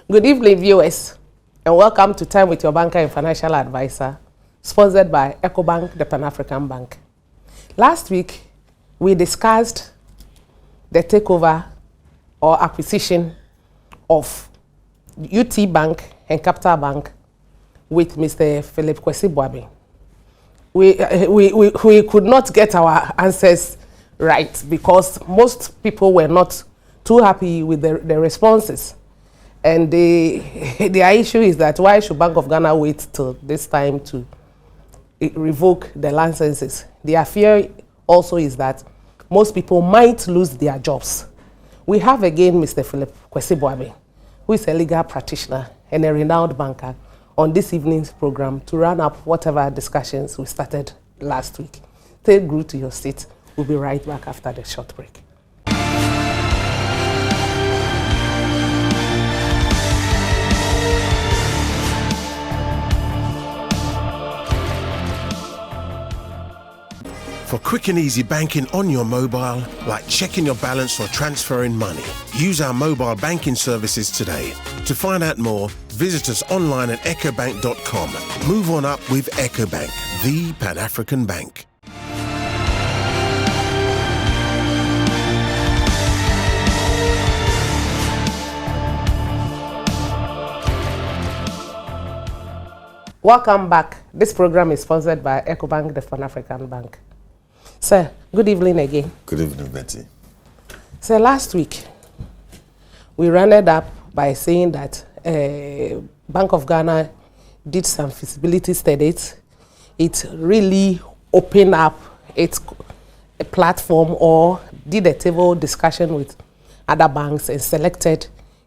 Good evening, viewers, and welcome to Time with your Banker and Financial Advisor, sponsored by EcoBank, the Pan-African Bank. Last week, we discussed the takeover or acquisition of UT Bank and Capital Bank with Mr. Philip Kwesi Boabe. We could not get our answers right because most people were not too happy with the responses. And their issue is that why should Bank of Ghana wait till this time to revoke the licenses? Their fear also is that most people might lose their jobs. We have again Mr. Philip Kwesi Boabe, who is a legal practitioner and a renowned banker, on this evening's program to run up whatever discussions we started last week. Take good to your seat. We'll be right back after the short break. For quick and easy banking on your mobile, like checking your balance or transferring money, use our mobile banking services today. To find out more, visit us online at ecobank.com. Move on up with EcoBank, the Pan-African Bank. Welcome back. This program is sponsored by EcoBank, the Pan-African Bank. Sir, good evening again. Good evening, Betty. Sir, last week, we ran it up by saying that Bank of Ghana did some feasibility studies. It really opened up its platform or did a table discussion with other banks and selected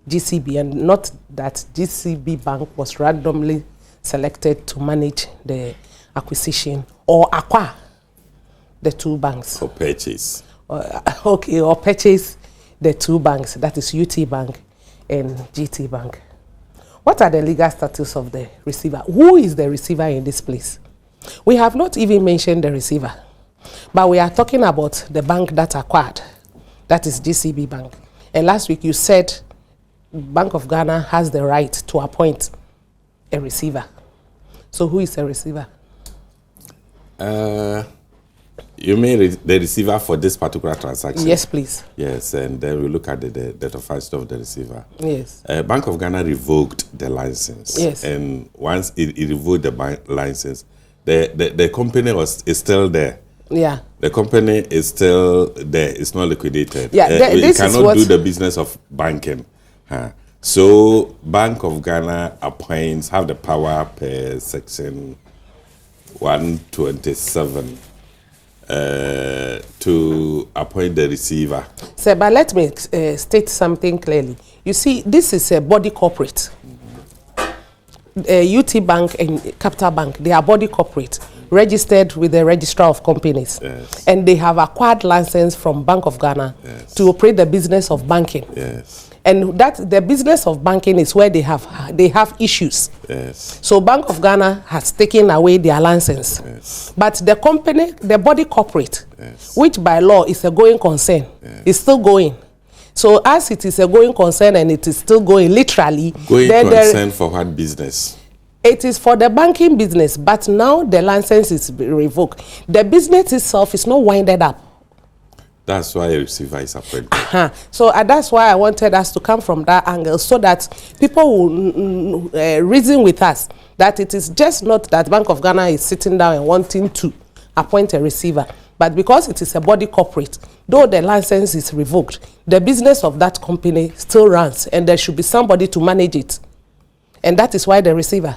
GCB, and not that GCB Bank was randomly selected to manage the acquisition or acquire the two banks. Or purchase. Or purchase the two banks, that is UT Bank and GT Bank. What are the legal status of the receiver? Who is the receiver in this place? We have not even mentioned the receiver, but we are talking about the bank that acquired, that is GCB Bank. And last week you said Bank of Ghana has the right to appoint a receiver. So who is a receiver? You mean the receiver for this particular transaction? Yes, please. Yes, and then we look at the authority of the receiver. Yes. Bank of Ghana revoked the license. Yes. And once it revoked the license, the company is still there. Yeah. The company is still there. It's not liquidated. Yeah, you cannot do the business of banking. So Bank of Ghana have the power per section 127 to appoint the receiver. Sir, but let me state something clearly. You see, this is a body corporate. UT Bank and Capital Bank, they are body corporate, registered with the Registrar of Companies. Yes. And they have acquired license from Bank of Ghana to operate the business of banking. Yes. And that the business of banking is where they have issues. Yes. So Bank of Ghana has taken away their license. Yes. But the company, the body corporate, yes, which by law is a going concern, yes, is still going. So as it is a going concern and it is still going literally. Going concern for what business? It is for the banking business, but now the license is revoked. The business itself is not winded up. That's why a receiver is appointed. So that's why I wanted us to come from that angle, so that people will reason with us that it is just not that Bank of Ghana is sitting down and wanting to appoint a receiver, but because it is a body corporate, though the license is revoked, the business of that company still runs, and there should be somebody to manage it. And that is why the receiver.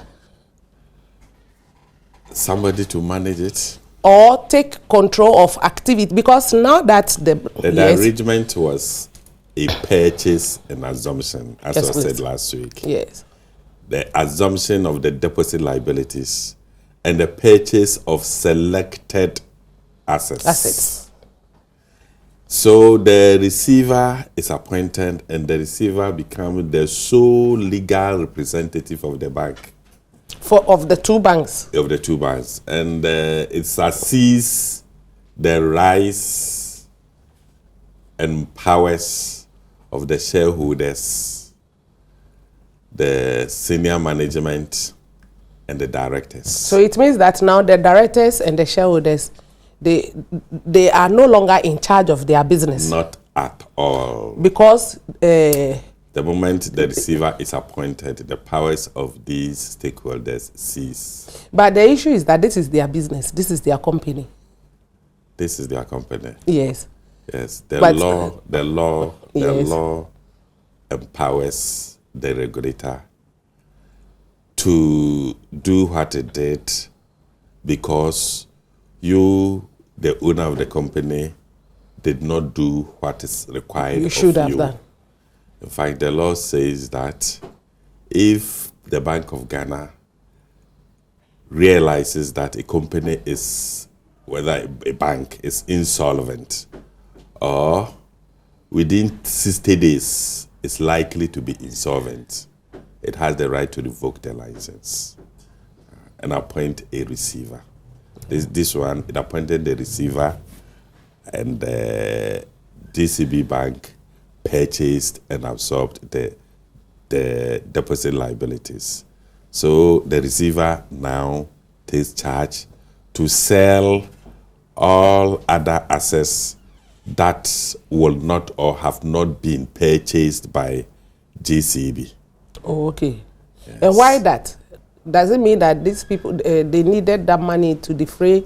Somebody to manage it? Or take control of activity, because now that the arrangement was a purchase and assumption, as was said last week. Yes. The assumption of the deposit liabilities and the purchase of selected assets. So the receiver is appointed, and the receiver becomes the sole legal representative of the bank. Of the two banks. Of the two banks. And it assesses the rights and powers of the shareholders the senior management, and the directors. So it means that now the directors and the shareholders, they are no longer in charge of their business. Not at all. Because the moment the receiver is appointed, the powers of these stakeholders cease. But the issue is that this is their business. This is their company. This is their company. Yes. Yes. But, The law yes. empowers the regulator to do what it did because you, the owner of the company, did not do what is required of you. You should have done. In fact, the law says that if the Bank of Ghana realizes that a company is, whether a bank is insolvent or within 60 days is likely to be insolvent, it has the right to revoke the license and appoint a receiver. This one, it appointed the receiver, and the DCB Bank purchased and absorbed the deposit liabilities. So the receiver now takes charge to sell all other assets that will not or have not been purchased by GCB. Oh, okay. Yes. And why that? Does it mean that these people, they needed that money to defray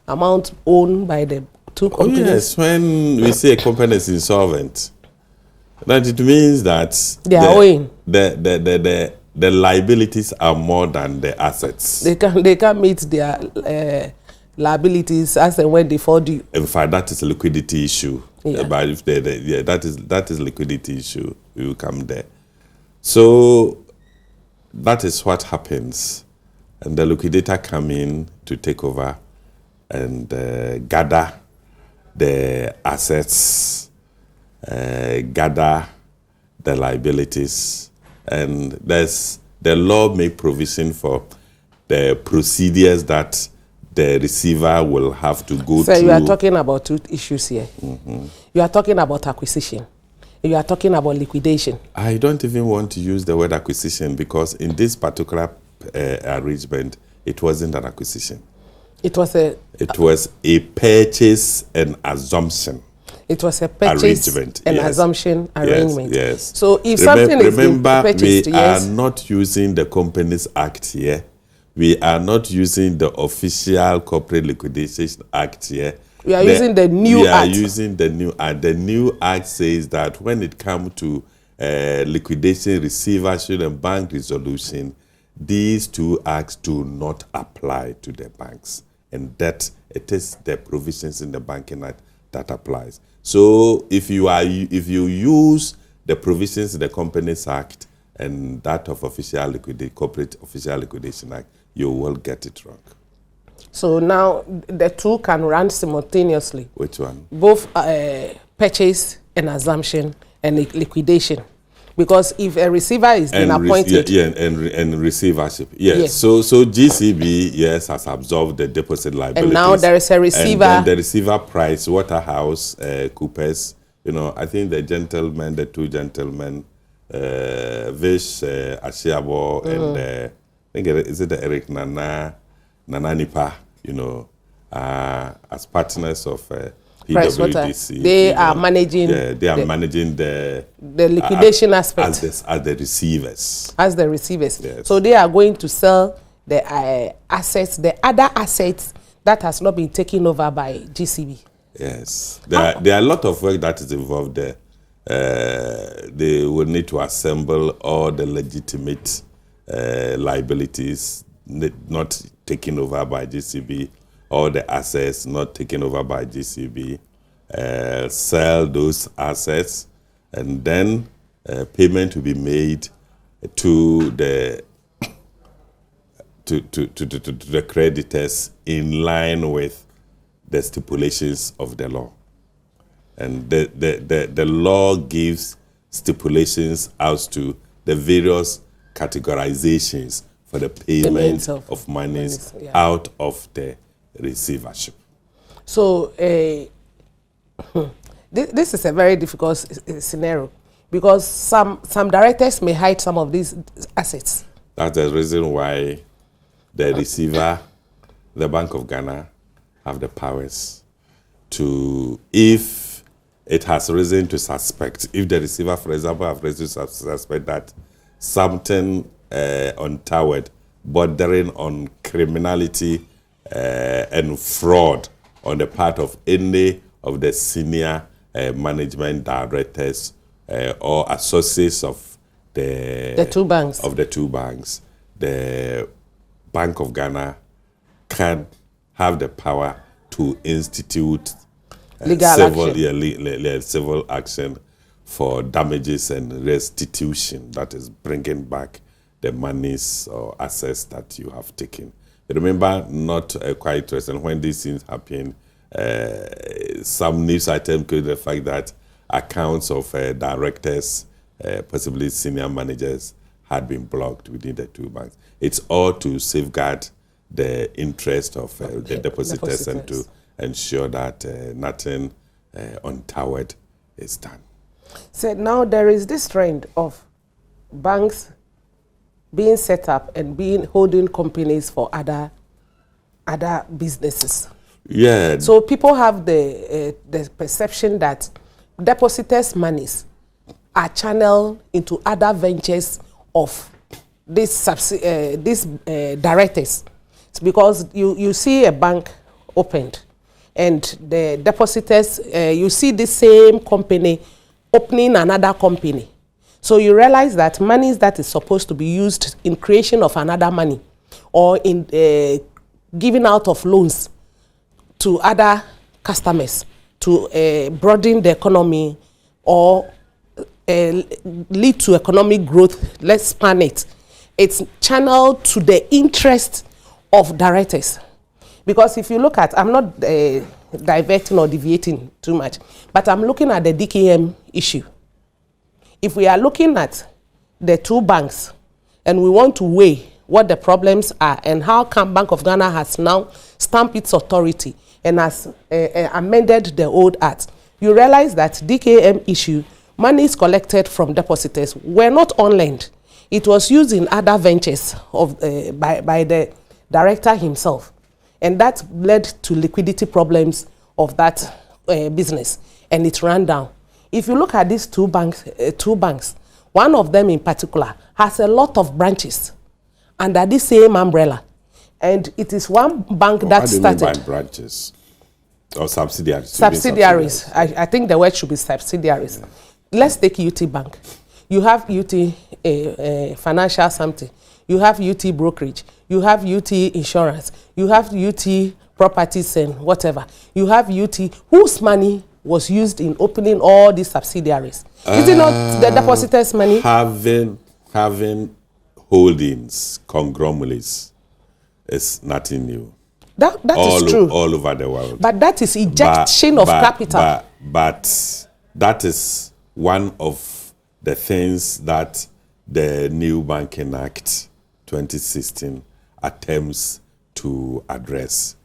amount owned by the two companies? Oh yes, when we say a company is insolvent, that it means that they are owing. The liabilities are more than the assets. They can meet their liabilities as and when they fall due. In fact, that is a liquidity issue. Yeah. But if that is liquidity issue, we will come there. So that is what happens, and the liquidator come in to take over and gather the assets, gather the liabilities, and the law make provision for the procedures that the receiver will have to go through. So you are talking about two issues here. Mm-hmm. You are talking about acquisition. You are talking about liquidation. I don't even want to use the word acquisition because in this particular arrangement, it wasn't an acquisition. It was a purchase and assumption. It was a purchase arrangement. and assumption arrangement. Yes. So if something is purchased, we are not using the Companies Act here. We are not using the official Corporate Liquidation Act here. We are using the new act. We are using the new act. The new act says that when it comes to liquidation, receivership, and bank resolution, these two acts do not apply to the banks. And that it is the provisions in the Banking Act that applies. So if you use the provisions in the Companies Act and that of Corporate Official Liquidation Act, you will get it wrong. So now the two can run simultaneously. Which one? Both purchase and assumption and liquidation. Because if a receiver is being appointed... and receivership. Yes. So GCB, yes, has absorbed the deposit liabilities. And now there is a receiver. And then the receiver Price Waterhouse Coopers, I think the two gentlemen, Vish Ashiabo and I think is it the Eric Nipa, as partners of PwC. They are managing. Yeah, they are managing the liquidation aspect as the receivers. As the receivers. Yes. So they are going to sell the assets, the other assets that has not been taken over by GCB. Yes, there are a lot of work that is involved there. They will need to assemble all the legitimate liabilities not taken over by GCB, all the assets not taken over by GCB, sell those assets, and then payment will be made to the creditors in line with the stipulations of the law. And the law gives stipulations as to the various categorizations for the payment of monies out of the receivership. So this is a very difficult scenario, because some directors may hide some of these assets. That's the reason why the receiver, the Bank of Ghana, have the powers to, if it has reason to suspect, if the receiver, for example, have reason to suspect that something untoward, bordering on criminality and fraud on the part of any of the senior management directors or associates of the two banks. The Bank of Ghana can have the power to institute civil action for damages and restitution, that is bringing back the monies or assets that you have taken. Remember, not quite recent, when these things happen, some news items include the fact that accounts of directors, possibly senior managers, had been blocked within the two banks. It's all to safeguard the interest of the depositors and to ensure that nothing untoward is done. So now there is this trend of banks being set up and holding companies for other businesses. Yeah. So people have the perception that depositors' monies are channeled into other ventures of these directors. It's because you see a bank opened and the depositors, you see the same company opening another company. So you realize that money that is supposed to be used in creation of another money or in giving out of loans to other customers to broaden the economy or lead to economic growth, let's span it. It's channeled to the interest of directors. Because if you look at, I'm not diverting or deviating too much, but I'm looking at the DKM issue. If we are looking at the two banks and we want to weigh what the problems are and how come Bank of Ghana has now stamped its authority and has amended the old act, you realize that DKM issue, monies collected from depositors were not on lend. It was used in other ventures of by the director himself. And that led to liquidity problems of that business, and it ran down. If you look at these two banks, one of them in particular has a lot of branches under the same umbrella. And it is one bank that started. By branches or subsidiaries? Subsidiaries. I think the word should be subsidiaries. Yeah. Let's take UT Bank. You have UT Financial something. You have UT Brokerage. You have UT Insurance. You have UT Properties and whatever. You have UT whose money was used in opening all these subsidiaries. Is it not the depositors' money? Having holdings, conglomerates, is nothing new. That is true. All over the world. But that is ejection of capital. But that is one of the things that the new Banking Act 2016 attempts to address.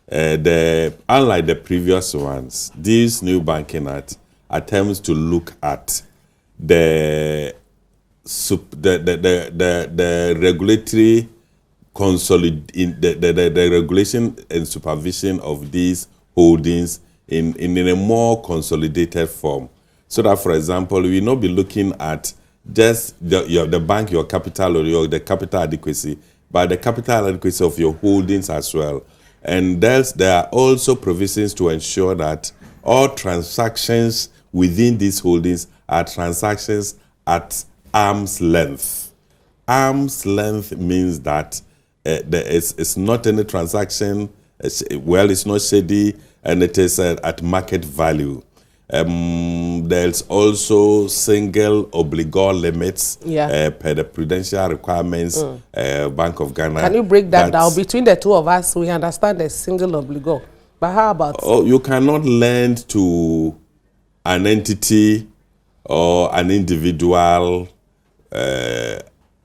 Unlike the previous ones, this new Banking Act attempts to look at the regulatory the regulation and supervision of these holdings in a more consolidated form. So that, for example, we will not be looking at just the bank, your capital, or the capital adequacy, but the capital adequacy of your holdings as well. And there are also provisions to ensure that all transactions within these holdings are transactions at arm's length. Arm's length means that it's not any transaction, it's not shady, and it is at market value. There's also single obligor limits per the prudential requirements, Bank of Ghana. Can you break that down? Between the two of us, we understand the single obligor. But how about... Oh, you cannot lend to an entity or an individual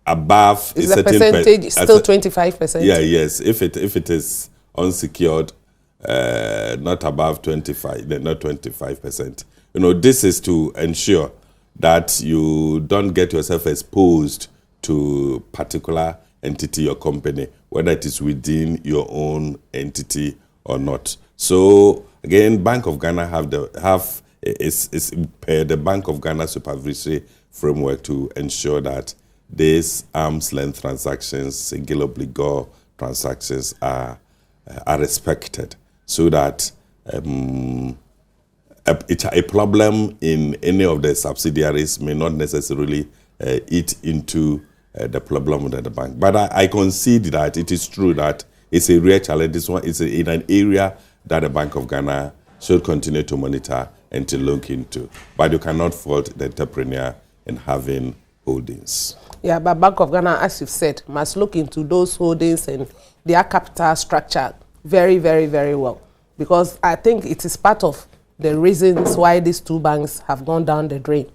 above is a percentage still 25%? Yeah, yes. If it is unsecured, not above 25%. You know, this is to ensure that you don't get yourself exposed to particular entity or company, whether it is within your own entity or not. So again, Bank of Ghana is per the Bank of Ghana supervisory framework to ensure that these arm's length transactions, single obligor transactions are respected, so that a problem in any of the subsidiaries may not necessarily eat into the problem of the bank. But I concede that it is true that it's a real challenge. This one is in an area that the Bank of Ghana should continue to monitor and to look into. But you cannot fault the entrepreneur in having holdings. Yeah, but Bank of Ghana, as you've said, must look into those holdings and their capital structure very, very, very well. Because I think it is part of the reasons why these two banks have gone down the drain.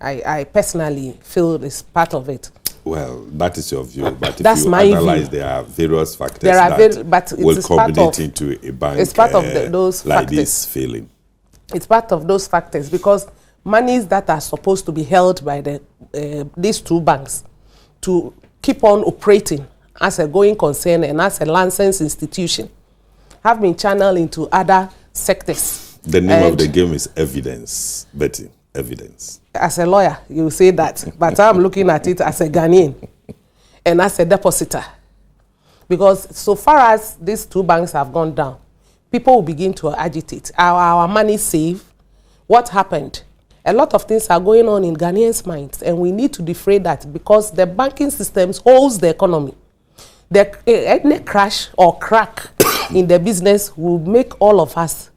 I personally feel it's part of it. Well, that is your view, but That's if you analyze, there are various factors that will culminate into a bank it's part of those like factors. this failing. It's part of those factors because monies that are supposed to be held by these two banks to keep on operating as a going concern and as a licensed institution have been channeled into other sectors. The name of the game is evidence, Betty. Evidence. As a lawyer, you say that, but I'm looking at it as a Ghanaian and as a depositor. Because so far as these two banks have gone down, people will begin to agitate. Our money safe. What happened? A lot of things are going on in Ghanaians' minds, and we need to defray that because the banking systems holds the economy. Any crash or crack in the business will make all of us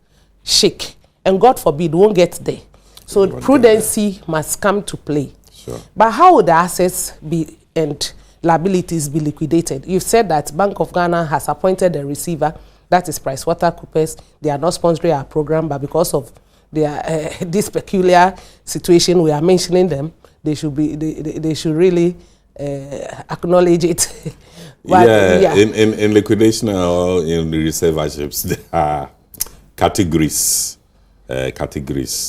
shake, and God forbid, won't get there. So prudency must come to play. Sure. But how would the assets be and liabilities be liquidated? You've said that Bank of Ghana has appointed a receiver, that is PricewaterhouseCoopers. They are not sponsoring our program, but because of their this peculiar situation we are mentioning them, they should be they should really acknowledge it. But, yeah. In liquidation or in receiverships, there are categories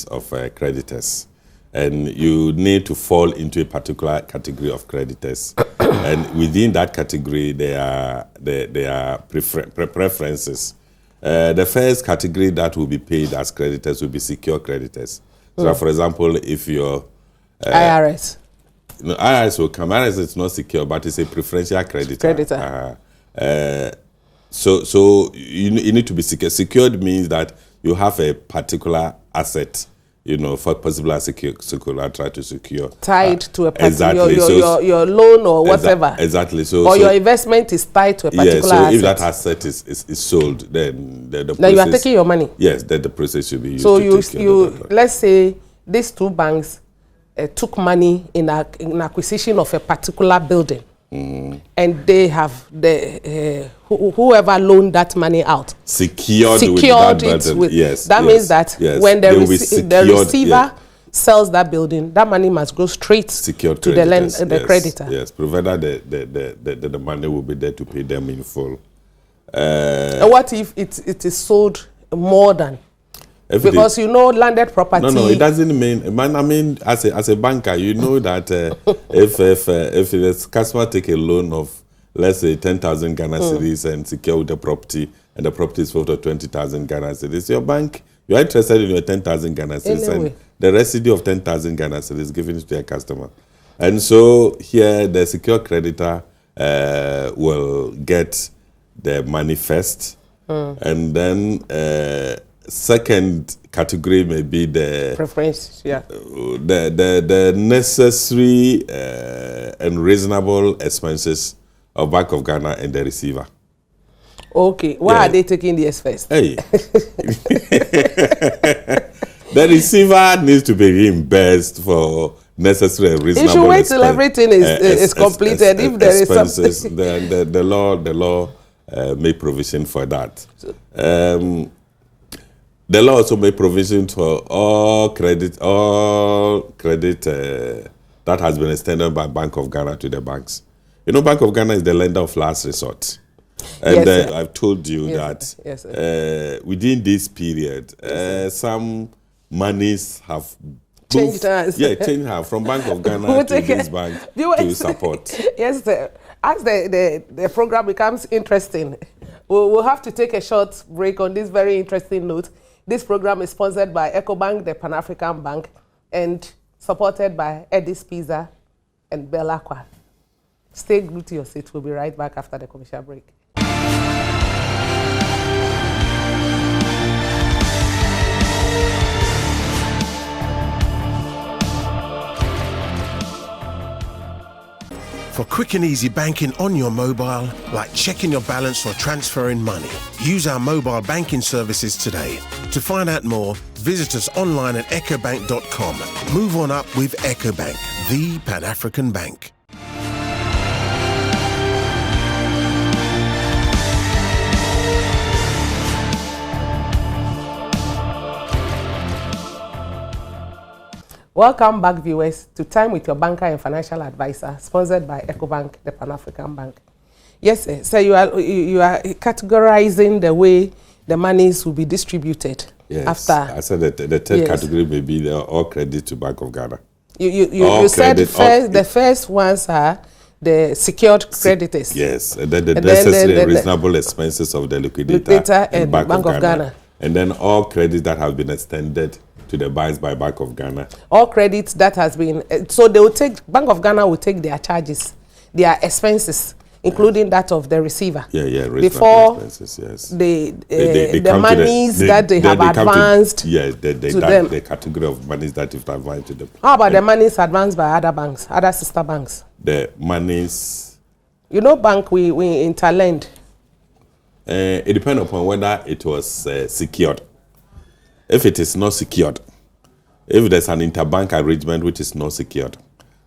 of creditors, and you need to fall into a particular category of creditors, and within that category there are preferences. The first category that will be paid as creditors will be secure creditors. So, for example, if you're IRS, IRS will come. IRS is not secure, but it's a preferential creditor. So you need to be secure. Secured means that you have a particular asset, for possible as collateral to secure. Tied to a particular, exactly. your loan or whatever. Exactly. Or your investment is tied to a particular asset. If that asset is sold, then the process... Now you are taking your money. Yes, then the process should be used so to take care of that. Let's say these two banks took money in acquisition of a particular building. And they have whoever loaned that money out secured it with that means that when the receiver sells that building, that money must go straight to the creditor. Yes, provided the money will be there to pay them in full. And what if it is sold more than? Because landed property. No, it doesn't mean. I mean, as a banker, you know that if the customer take a loan of, let's say, 10,000 Ghana cedis and secure the property, and the property is worth 20,000 Ghana cedis, your bank, you are interested in your 10,000 Ghana cedis, anyway, and the residue of 10,000 Ghana cedis is given to your customer. And so here, the secure creditor will get the money first, and then. Second category may be the preference, the necessary and reasonable expenses of Bank of Ghana and the receiver. Okay, why are they taking this first? Hey, the receiver needs to be reimbursed for necessary and reasonable. You should wait till everything is completed. If there is something, the law make provision for that. The law also made provision for all credit that has been extended by Bank of Ghana to the banks. Bank of Ghana is the lender of last resort. And I've told you that within this period, some monies have change hands. Yeah, change hands from Bank of Ghana We'll to take this it. bank Viewers- to support. Yes, sir. As the program becomes interesting, we'll have to take a short break on this very interesting note. This program is sponsored by EcoBank, the Pan-African Bank, and supported by Eddie's Pizza and Bellaqua. Stay glued to your seat. We'll be right back after the commercial break. For quick and easy banking on your mobile, like checking your balance or transferring money, use our mobile banking services today. To find out more, visit us online at ecobank.com. Move on up with EcoBank, the Pan-African Bank. Welcome back, viewers, to Time with Your Banker and Financial Advisor, sponsored by EcoBank, the Pan-African Bank. Yes, sir. So you are categorizing the way the monies will be distributed. Yes, After. I said that the third category may be the all credit to Bank of Ghana. You said the first ones are the secured creditors. Yes, and then the necessary and reasonable expenses of the liquidator and Bank of Ghana. And then all credits that have been extended to the banks by Bank of Ghana. All credits that has been, so they will take, Bank of Ghana will take their charges, their expenses, including that of the receiver. Before expenses, yes. The monies that they have advanced to them. The category of monies that you've advanced to them. How about the monies advanced by other banks, other sister banks? The monies... You know, bank, we interlend. It depends upon whether it was secured. If it is not secured, if there's an interbank arrangement which is not secured,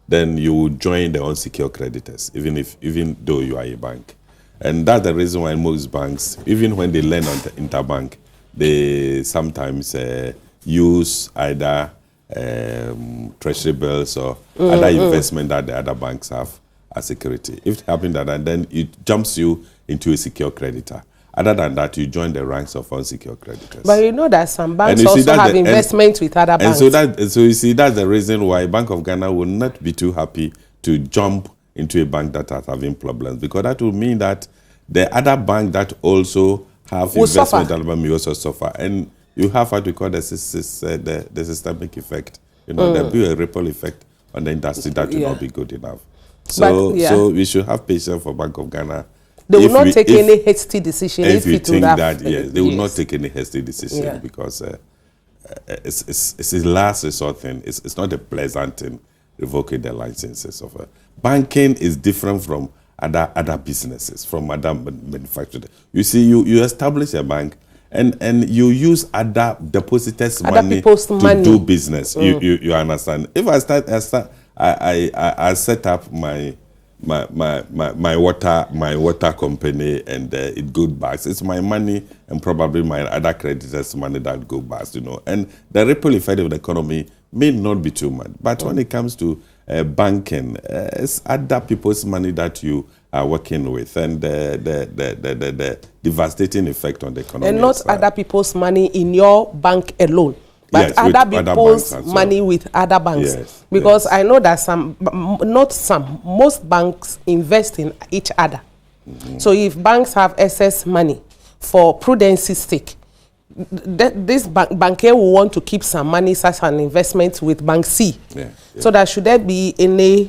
then you will join the unsecured creditors, even though you are a bank. And that's the reason why most banks, even when they lend on the interbank, they sometimes use either treasury bills or other investment that the other banks have as security. If it happens that, and then it jumps you into a secure creditor. Other than that, you join the ranks of unsecured creditors. But you know that some banks also have investments with other banks. So you see, that's the reason why Bank of Ghana will not be too happy to jump into a bank that is having problems, because that will mean that the other bank that also have investment element may also suffer. And you have what we call the systemic effect. You know, there'll be a ripple effect on the industry that will not be good enough. So we should have patience for Bank of Ghana. They will not take any hasty decision if you think that. Yes, they will not take any hasty decision because it's a last resort thing. It's not a pleasant thing revoking the licenses of banking is different from other businesses, from other manufacturers. You see, you establish a bank and you use other depositors' money to do business. You understand? If I set up my water company and it goes back. It's my money and probably my other creditors' money that go back, you know. And the ripple effect of the economy may not be too much. But when it comes to banking, it's other people's money that you are working with, and the devastating effect on the economy. And not other people's money in your bank alone. But other people's money with other banks. Yes, because I know that most banks invest in each other. So if banks have excess money for prudence's sake, this banker will want to keep some money as an investment with Bank C. So that should there be any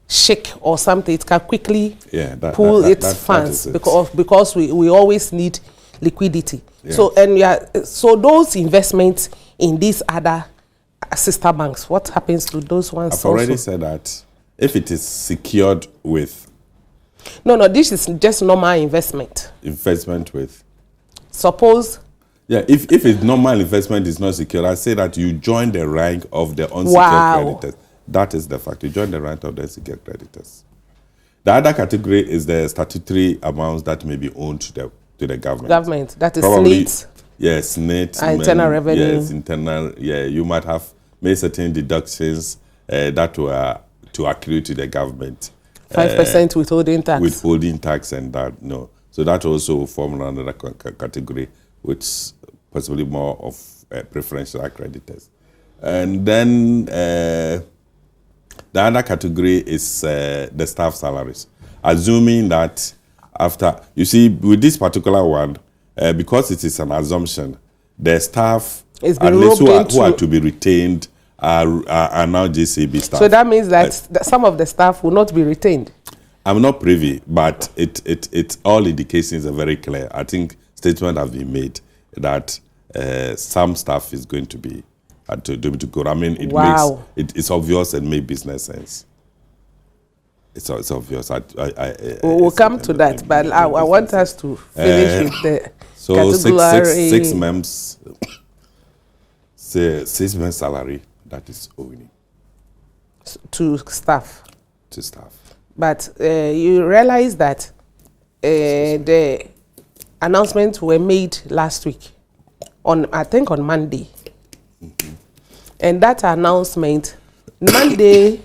shake or something, it can quickly pull its funds because we always need liquidity. So so those investments in these other sister banks, what happens to those ones? I've already said that if it is secured with... No, this is just normal investment. Investment with? Suppose... Yeah, if it's normal investment is not secure, I say that you join the rank of the unsecured creditors. That is the fact. You join the rank of the unsecured creditors. The other category is the statutory amounts that may be owed to the government. That is SNIT. Yes, SNIT. Internal revenue. Yes, internal. Yeah, you might have made certain deductions that were to accrue to the government. 5% withholding tax. Withholding tax and that, no. So that also forms another category, which possibly more of preferential creditors. And then the other category is the staff salaries. Assuming that after, you see, with this particular one, because it is an assumption, the staff, at least who are to be retained, are now GCB staff. So that means that some of the staff will not be retained. I'm not privy, but it all indications are very clear. I think statements have been made that some staff is going to be to go. I mean, it's obvious and makes business sense. It's obvious. We'll come to that, but I want us to finish with the category. Six months salary that is owing to staff. To staff. But you realize that the announcements were made last week, I think on Monday. Mm-hmm. And that announcement, Monday,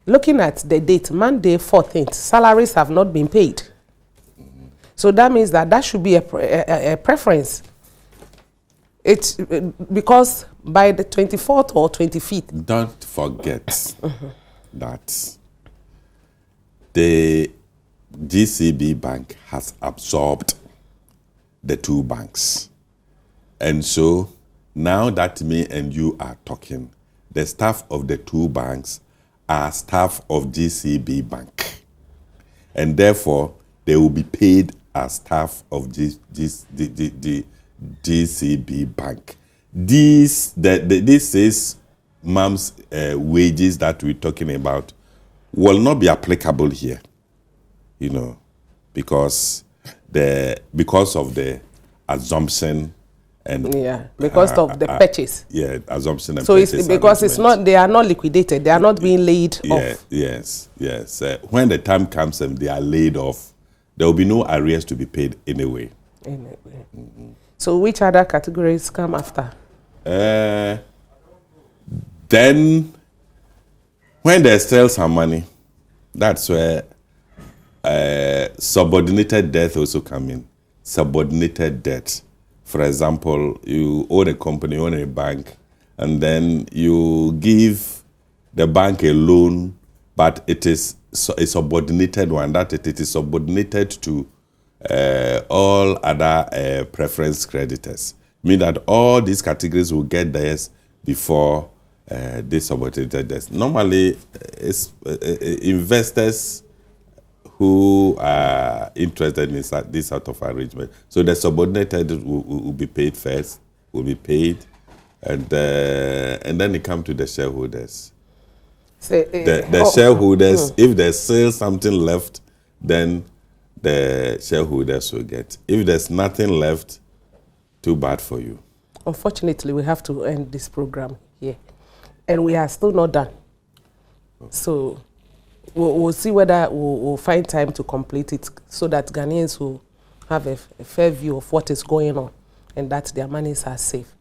looking at the date, Monday 14th, salaries have not been paid. Mm-hmm. So that means that should be a preference. It's because by the 24th or 25th. Don't forget that the GCB bank has absorbed the two banks. And so now that me and you are talking, the staff of the two banks are staff of GCB bank. And therefore, they will be paid as staff of the GCB bank. This is mom's wages that we're talking about will not be applicable here, because of the assumption and because of the purchase. Assumption and so purchase. So it's because it's not, they are not liquidated, they are not being laid off. Yes. When the time comes and they are laid off, there will be no arrears to be paid anyway. Mm-hmm. So which other categories come after? Then, when there's still some money, that's where subordinated debt also come in. Subordinated debt. For example, you own a company, you own a bank, and then you give the bank a loan, but it is a subordinated one, that it is subordinated to all other preference creditors. Mean that all these categories will get theirs before this subordinated debt. Normally, it's investors who are interested in this sort of arrangement. So the subordinated will be paid first, will be paid, and then it comes to the shareholders. The shareholders, if there's still something left, then the shareholders will get. If there's nothing left, too bad for you. Unfortunately, we have to end this program here. And we are still not done. So we'll see whether we'll find time to complete it so that Ghanaians will have a fair view of what is going on and that their monies are safe.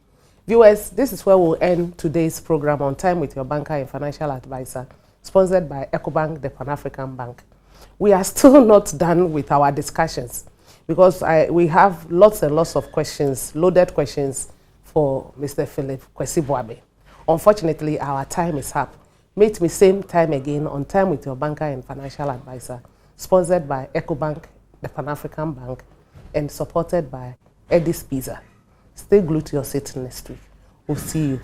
Viewers, this is where we'll end today's program On Time with Your Banker and Financial Advisor, sponsored by EcoBank, the Pan-African Bank. We are still not done with our discussions because we have lots and lots of questions, loaded questions for Mr. Philip Kwesi Boabe. Unfortunately, our time is up. Meet me same time again on Time with Your Banker and Financial Advisor, sponsored by EcoBank, the Pan-African Bank, and supported by Eddie's Pizza. Stay glued to your seat next week. We'll see you.